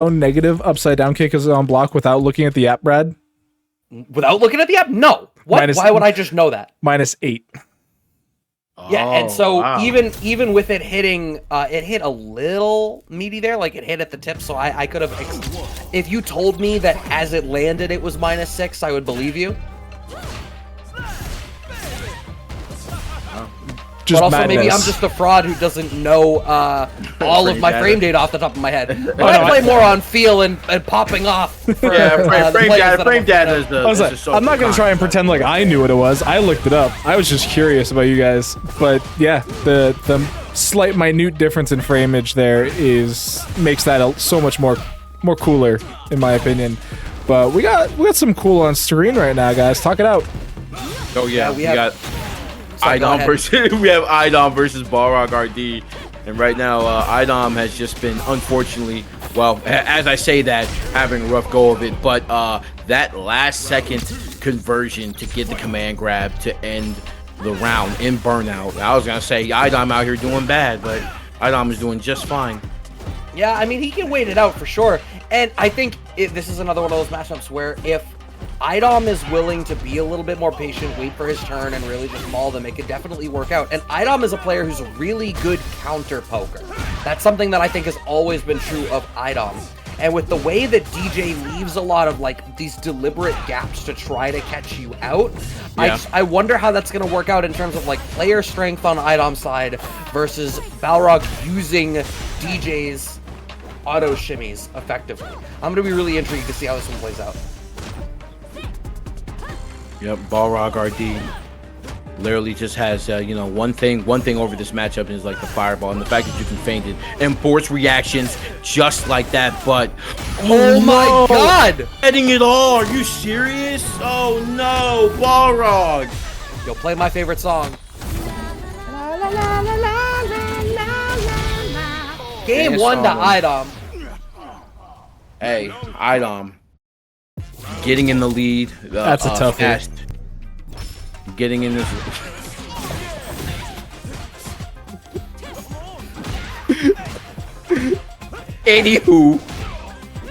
negative upside down kick is on block without looking at the app, Brad? Without looking at the app? No. What? Why would I just know that? -8. Yeah, and so even with it hitting, it hit a little meaty there, like it hit at the tip, so I could have, if you told me that as it landed it was -6, I would believe you. But also maybe I'm just a fraud who doesn't know all of my frame data off the top of my head. But I play more on feel and popping off. For, frame data is the. I'm not gonna try and pretend like I knew what it was. I looked it up. I was just curious about you guys. But yeah, the slight minute difference in frameage there makes that so much more cooler in my opinion. But we got some cool on screen right now, guys. Talk it out. Oh yeah, we got. IDOM versus we have IDOM versus Balrog RD, and right now IDOM has just been, unfortunately, well, as I say that, having a rough go of it, but that last second conversion to get the command grab to end the round in burnout. I was gonna say IDOM out here doing bad, but IDOM is doing just fine. Yeah, I mean, he can wait it out for sure, and I think this is another one of those matchups where if IDOM is willing to be a little bit more patient, wait for his turn, and really just maul them, it could definitely work out. And IDOM is a player who's a really good counter poker. That's something that I think has always been true of IDOM. And with the way that DJ leaves a lot of like these deliberate gaps to try to catch you out, yeah. I wonder how that's going to work out in terms of like player strength on IDOM's side versus Balrog using DJ's auto shimmies effectively. I'm going to be really intrigued to see how this one plays out. Yep, Balrog RD literally just has one thing over this matchup is like the fireball and the fact that you can feint it and force reactions just like that. But oh my god, getting it all! Are you serious? Oh no, Balrog! Yo, play my favorite song. Game one to IDOM. Hey, IDOM. Getting in the lead. That's a tough hit. Getting in this. Anywho,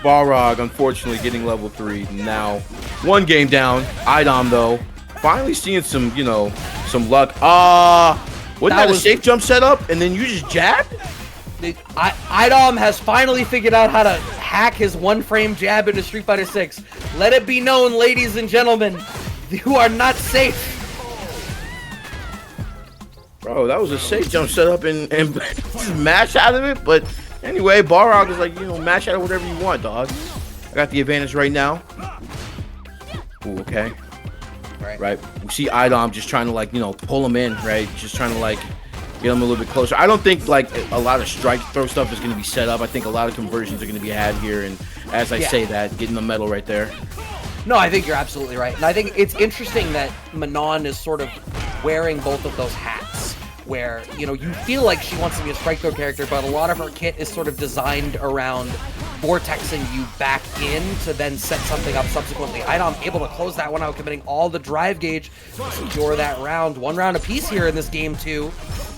Balrog unfortunately getting level 3 now. One game down. IDOM though, finally seeing some luck. Wasn't that a safe jump setup and then you just jabbed? IDOM has finally figured out how to hack his one-frame jab into Street Fighter 6. Let it be known, ladies and gentlemen, you are not safe. Bro, that was a safe jump setup and mash out of it. But anyway, Balrog is like, mash out of whatever you want, dog. I got the advantage right now. Ooh, okay. Right. We see IDOM just trying to pull him in, right? Just trying to get him a little bit closer. I don't think a lot of strike throw stuff is going to be set up. I think a lot of conversions are going to be had here, and as I say that, getting the medal right there. No, I think you're absolutely right, and I think it's interesting that Manon is sort of wearing both of those hats, where you feel like she wants to be a strike throw character, but a lot of her kit is sort of designed around vortexing you back in to then set something up subsequently. IDOM able to close that one out, committing all the drive gauge to secure that round. 1 round apiece here in this game 2.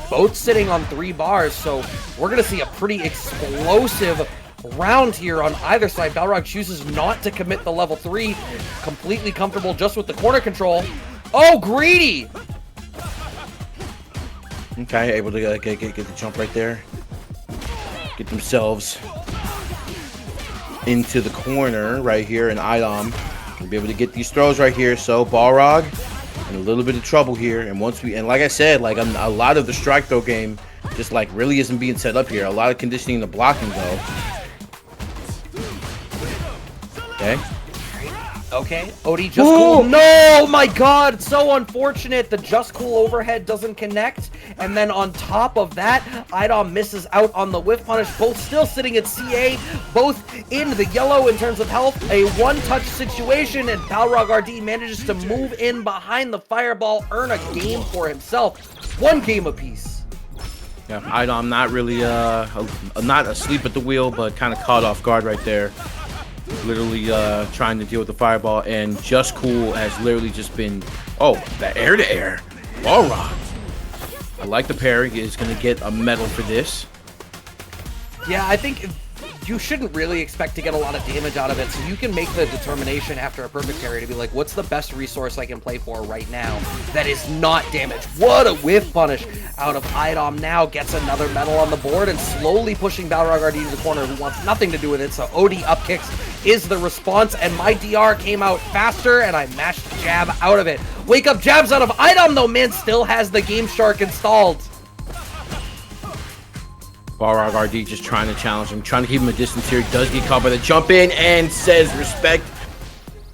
Both sitting on 3 bars, so we're going to see a pretty explosive round here on either side. Balrog chooses not to commit the level 3, completely comfortable just with the corner control. Oh, greedy! Okay, able to get the jump right there. Get themselves into the corner right here, and IDOM will be able to get these throws right here. So Balrog in a little bit of trouble here, and like I said, a lot of the strike throw game just really isn't being set up here. A lot of conditioning the blocking though. Okay, Odie just cool. No, my god, it's so unfortunate. The just cool overhead doesn't connect, and then on top of that, IDOM misses out on the whiff punish. Both still sitting at CA, both in the yellow in terms of health. A one-touch situation, and Balrog RD manages to move in behind the fireball, earn a game for himself. 1 game apiece. Yeah, IDOM not really not asleep at the wheel, but kind of caught off guard right there. Literally trying to deal with the fireball, and Just Cool has literally just been that air to air. Balrog. I like the parry. Is going to get a medal for this. Yeah, I think you shouldn't really expect to get a lot of damage out of it, so you can make the determination after a perfect parry to be like, what's the best resource I can play for right now that is not damage? What a whiff punish out of Idom. Now gets another medal on the board and slowly pushing Balrog RD to the corner, who wants nothing to do with it, so OD up kicks is the response, and my DR came out faster, and I mashed jab out of it. Wake up jabs out of Idom, though, man, still has the Game Shark installed. Balrog RD just trying to challenge him, trying to keep him a distance here. He does get caught by the jump in and says respect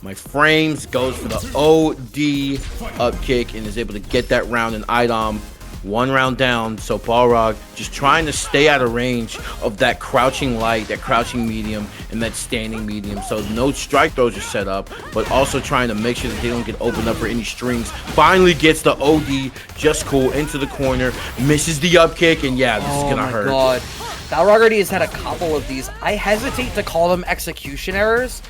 my frames, goes for the OD up kick and is able to get that round in Idom. 1 round down, so Balrog just trying to stay out of range of that crouching light, that crouching medium, and that standing medium. So no strike throws are set up, but also trying to make sure that they don't get opened up for any strings. Finally gets the OD, just cool, into the corner, misses the up kick, and yeah, this is gonna hurt. Oh my god. Balrog RD has had a couple of these. I hesitate to call them execution errors.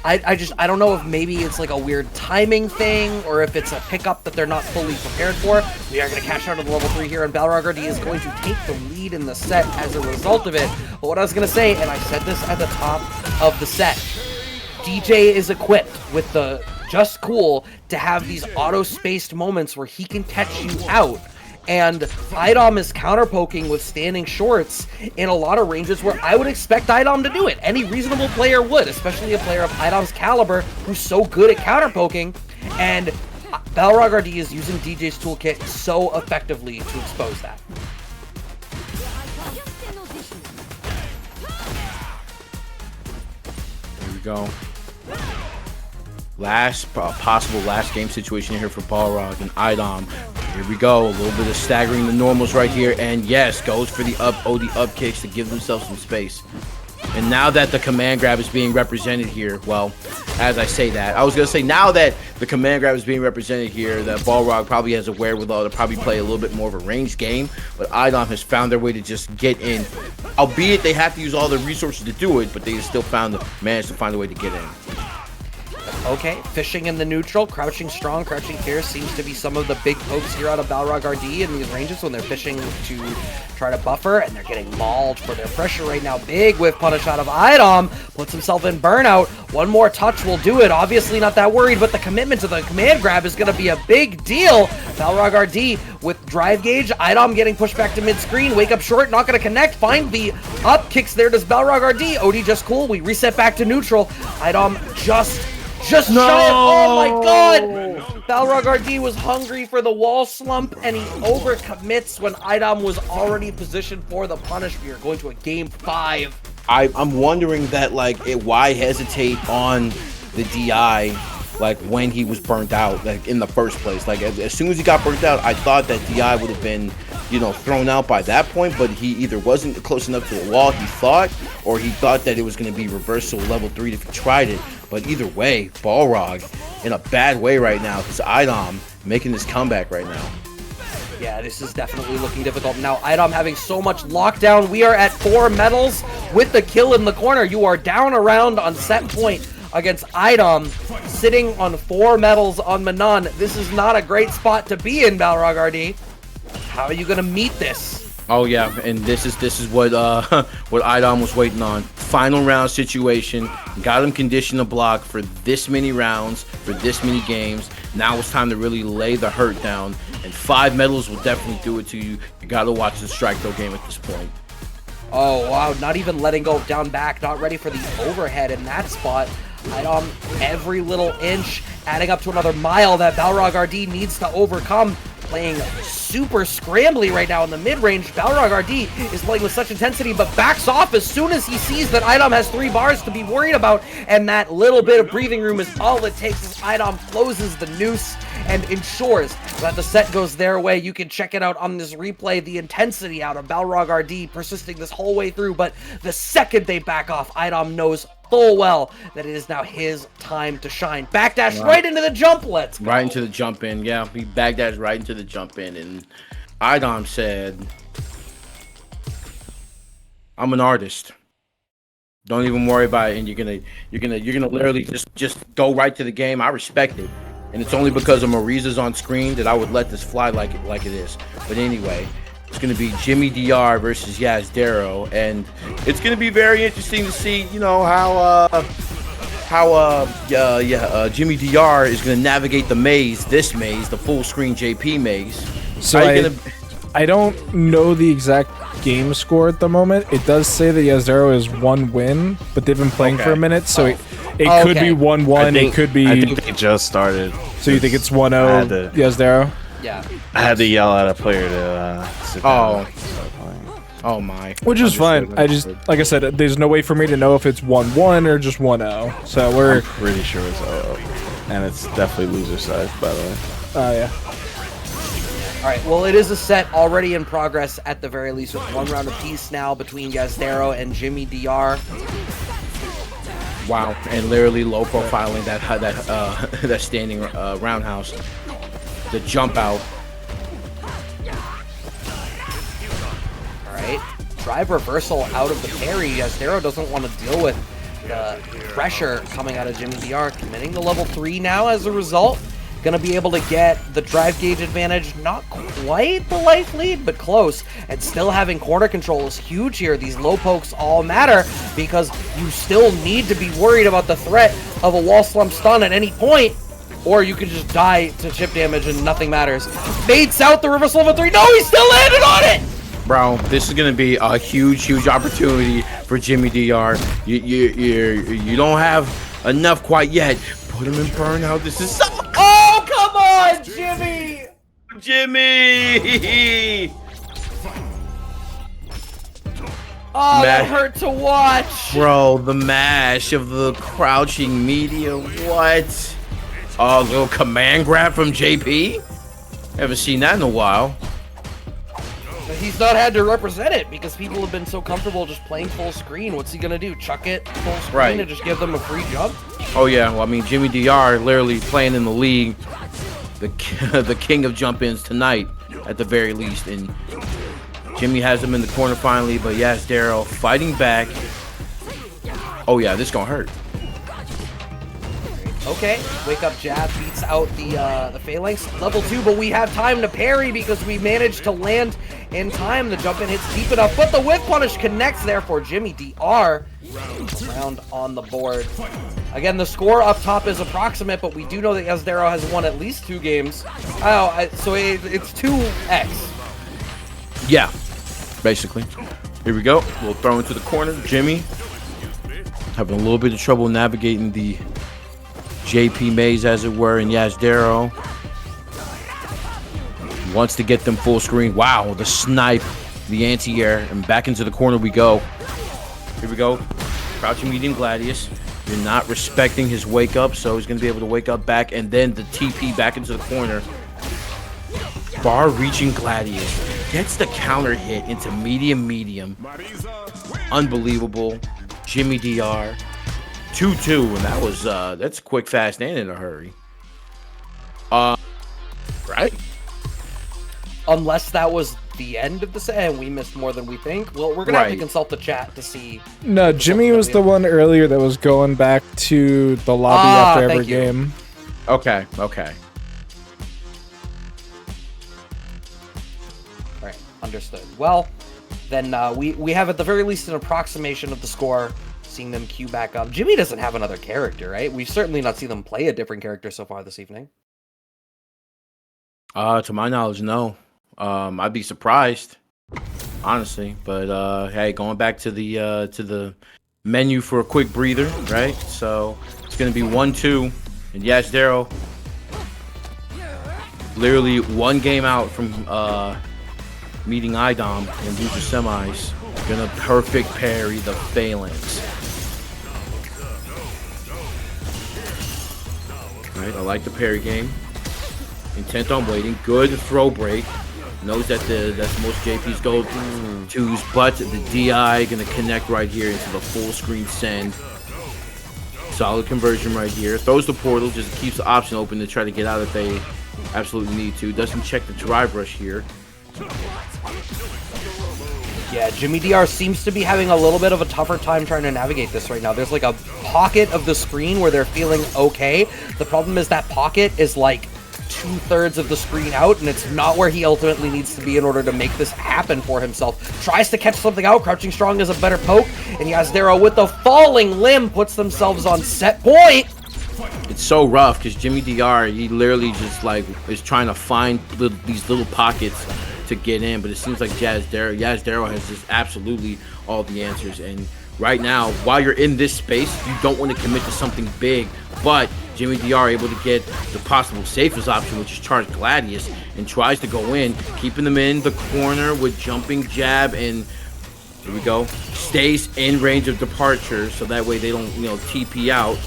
I don't know if maybe it's like a weird timing thing or if it's a pickup that they're not fully prepared for. We are going to cash out of the level 3 here, and Balrog RD is going to take the lead in the set as a result of it. But what I was going to say, and I said this at the top of the set, DJ is equipped with the Just Cool to have these auto-spaced moments where he can catch you out. And Idom is counter-poking with standing shorts in a lot of ranges where I would expect Idom to do it. Any reasonable player would, especially a player of Idom's caliber who's so good at counter-poking. And Balrog RD is using DJ's toolkit so effectively to expose that. There we go. Possible last game situation here for Balrog and Idom. Here we go, a little bit of staggering the normals right here, and yes, goes for the OD up kicks to give themselves some space. And now that the command grab is being represented here, well, as I say that, I was going to say now that the command grab is being represented here, that Balrog probably has a wherewithal to probably play a little bit more of a ranged game, but Idom has found their way to just get in. Albeit they have to use all the resources to do it, but they still managed to find a way to get in. Okay, fishing in the neutral, crouching strong, crouching fierce seems to be some of the big pokes here out of Balrog RD in these ranges when they're fishing to try to buffer, and they're getting mauled for their pressure right now. Big whiff punish out of Idom, puts himself in burnout. One more touch will do it. Obviously not that worried, but the commitment to the command grab is going to be a big deal. Balrog RD with drive gauge, Idom getting pushed back to mid-screen, wake up short, not going to connect, find the up kicks there, does Balrog RD. OD just cool, we reset back to neutral. Idom just shot it. Oh my god! Balrog RD was hungry for the wall slump, and he overcommits when Idom was already positioned for the punish. We are going to a game 5. I'm wondering that, like, why hesitate on the DI, like, when he was burnt out, like, in the first place. Like, as soon as he got burnt out, I thought that DI would have been, you know, thrown out by that point, but he either wasn't close enough to the wall, he thought, or he thought that it was going to be reversal level 3 if he tried it. But either way, Balrog in a bad way right now, because Idom making this comeback right now. Yeah, this is definitely looking difficult. Now, Idom having so much lockdown. We are at 4 medals with the kill in the corner. You are down a round on set point against Idom, sitting on 4 medals on Manon. This is not a great spot to be in, Balrog RD. How are you going to meet this? Oh yeah, and this is what what Idom was waiting on. Final round situation, got him conditioned to block for this many rounds, for this many games. Now it's time to really lay the hurt down, and 5 medals will definitely do it to you. You gotta watch the strike throw game at this point. Oh wow, not even letting go of down back, not ready for the overhead in that spot. Idom every little inch, adding up to another mile that Balrog RD needs to overcome. Playing super scrambly right now in the mid-range. Balrog RD is playing with such intensity, but backs off as soon as he sees that Idom has 3 bars to be worried about, and that little bit of breathing room is all it takes as Idom closes the noose and ensures that the set goes their way. You can check it out on this replay, the intensity out of Balrog RD persisting this whole way through, but the second they back off, Idom knows full well that it is now his time to shine. Backdash right into the jump. Let's go. Right into the jump in. Yeah, he backdashed right into the jump in, and Idom said, "I'm an artist. Don't even worry about it." And you're gonna literally just go right to the game. I respect it, and it's only because of Marisa's on screen that I would let this fly like it is. But anyway, It's going to be Jimmy DR versus Jazdero, and it's going to be very interesting to see, you know, how Jimmy DR is going to navigate the maze, the full screen JP maze. So I don't know the exact game score at the moment. It does say that Jazdero is 1 win, but they've been playing for a minute, so it could be 1-1. It could be. I think they just started. So you think it's 1-0 Jazdero? Yeah. I had to yell at a player to sit down. Oh my. Which is fine. I just, like I said, there's no way for me to know if it's 1-1 or just 1-0. So I'm pretty sure it's 0, and it's definitely loser side, by the way. Oh yeah. All right, well, it is a set already in progress at the very least, with 1 round apiece now between Jazdero and Jimmy DR. Wow, and literally low profiling that standing roundhouse, the jump out. All right, drive reversal out of the parry. Jazdero doesn't want to deal with the pressure coming out of Jimmy DR, committing to level 3 now as a result. Gonna be able to get the drive gauge advantage, not quite the life lead, but close. And still having corner control is huge here. These low pokes all matter because you still need to be worried about the threat of a wall slump stun at any point, or you could just die to chip damage and nothing matters. Baits out the reversal level 3. No, he still landed on it! Bro, this is gonna be a huge opportunity for Jimmy DR. You don't have enough quite yet. Put him in burnout. This is so. Oh, come on, Jimmy! Jimmy! Oh, that hurt to watch. Bro, the mash of the crouching media. What? Oh, a little command grab from JP? Haven't seen that in a while. He's not had to represent it because people have been so comfortable just playing full screen. What's he gonna do? Chuck it full screen and just give them a free jump? Oh yeah, well I mean Jimmy DR literally playing in the league, the king of jump-ins tonight at the very least, and Jimmy has him in the corner finally, but Jazdero fighting back. Oh yeah, this gonna hurt. Okay, wake up jab beats out the phalanx level 2, but we have time to parry because we managed to land in time. The jump in hits deep enough, but the whip punish connects there for Jimmy DR. Round on the board. Again, the score up top is approximate, but we do know that Jazdero has won at least 2 games. Oh, so it's 2x. Yeah, basically. Here we go. We'll throw into the corner. Jimmy having a little bit of trouble navigating the JP maze, as it were, and Jazdero wants to get them full screen. Wow, the snipe, the anti-air, and back into the corner we go. Here we go. Crouching medium Gladius. You're not respecting his wake up, so he's going to be able to wake up back, and then the TP back into the corner. Bar reaching Gladius. Gets the counter hit into medium. Unbelievable. Jimmy DR. 2-2, and that was that's quick, fast, and in a hurry. Right? Unless that was the end of the set and we missed more than we think. Well, we're gonna have to consult the chat to see. No, Jimmy was the one earlier that was going back to the lobby after every game. Okay. All right, understood. Well, then we have at the very least an approximation of the score. Seeing them queue back up. Jimmy doesn't have another character, right? We've certainly not seen them play a different character so far this evening. To my knowledge, no. I'd be surprised, honestly. But hey, going back to the menu for a quick breather, right? So it's gonna be 1-2, and Jazdero literally 1 game out from meeting IDOM in loser semis. Gonna perfect parry the phalanx. Right, I like the parry game. Intent on waiting. Good throw break. Knows that that's most JP's go-tos, but the DI gonna connect right here into the full screen send. Solid conversion right here. Throws the portal, just keeps the option open to try to get out if they absolutely need to. Doesn't check the drive rush here. Yeah, Jimmy DR seems to be having a little bit of a tougher time trying to navigate this right now. There's like a pocket of the screen where they're feeling okay. The problem is that pocket is like 2/3 of the screen out, and it's not where he ultimately needs to be in order to make this happen for himself. Tries to catch something out. Crouching Strong is a better poke, and Jazdero with the falling limb puts themselves on set point. It's so rough because Jimmy DR, he literally just like is trying to find these little pockets to get in, but it seems like Jazdero has just absolutely all the answers. And right now, while you're in this space, you don't want to commit to something big, but Jimmy DR able to get the possible safest option, which is Charge Gladius, and tries to go in, keeping them in the corner with jumping jab, and here we go, stays in range of departure, so that way they don't, TP out.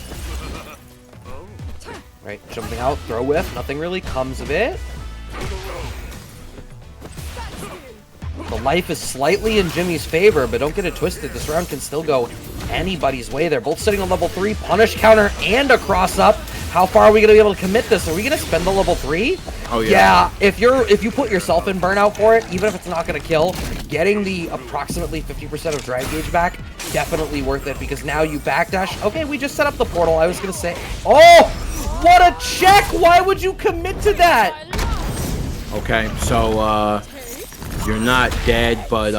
Right, jumping out, throw whiff, nothing really comes of it. The life is slightly in Jimmy's favor, but don't get it twisted. This round can still go anybody's way. They're both sitting on level 3, punish counter and a cross up. How far are we gonna be able to commit this? Are we gonna spend the level 3? Oh yeah. Yeah, if you put yourself in burnout for it, even if it's not gonna kill, getting the approximately 50% of drive gauge back, definitely worth it, because now you backdash. Okay, we just set up the portal. I was gonna say, oh, what a check! Why would you commit to that? Okay, so you're not dead, but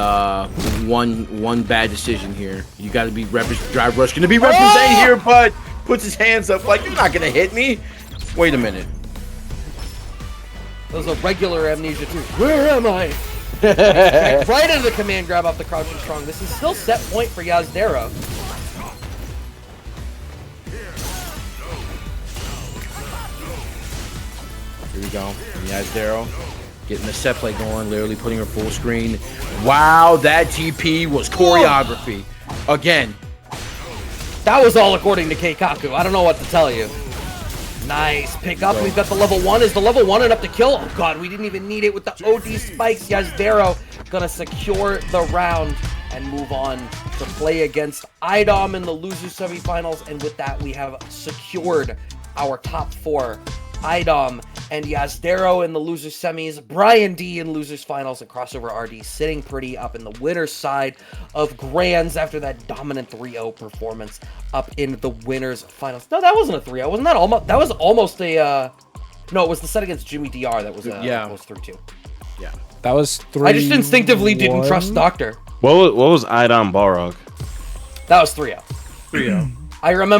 one bad decision here. You got to be Drive Rush gonna be representing here, but puts his hands up like, you're not gonna hit me. Wait a minute. That was a regular amnesia too. Where am I? Right into the command grab off the Crouching Strong. This is still set point for Jazdero. Here we go. Jazdero getting the set play going, literally putting her full screen. Wow, that GP was choreography. Again. That was all according to Keikaku. I don't know what to tell you. Nice pick up. We've got the level 1. Is the level 1 enough to kill? Oh god, we didn't even need it with the OD spikes. Jazdero gonna secure the round and move on to play against IDOM in the losers semifinals. And with that, we have secured our top 4. IDOM and Jazdero in the losers semis, Brian D in losers finals, and Crossover RD sitting pretty up in the winner's side of grands after that dominant 3-0 performance up in the winners finals. No, that wasn't a 3-0. Wasn't that almost? That was almost a. No, it was the set against Jimmy DR that was close 3-2. Yeah, That was 3. I just instinctively didn't trust Doctor. What was Idon Balrog? That was 3-0. 3-0. I remember.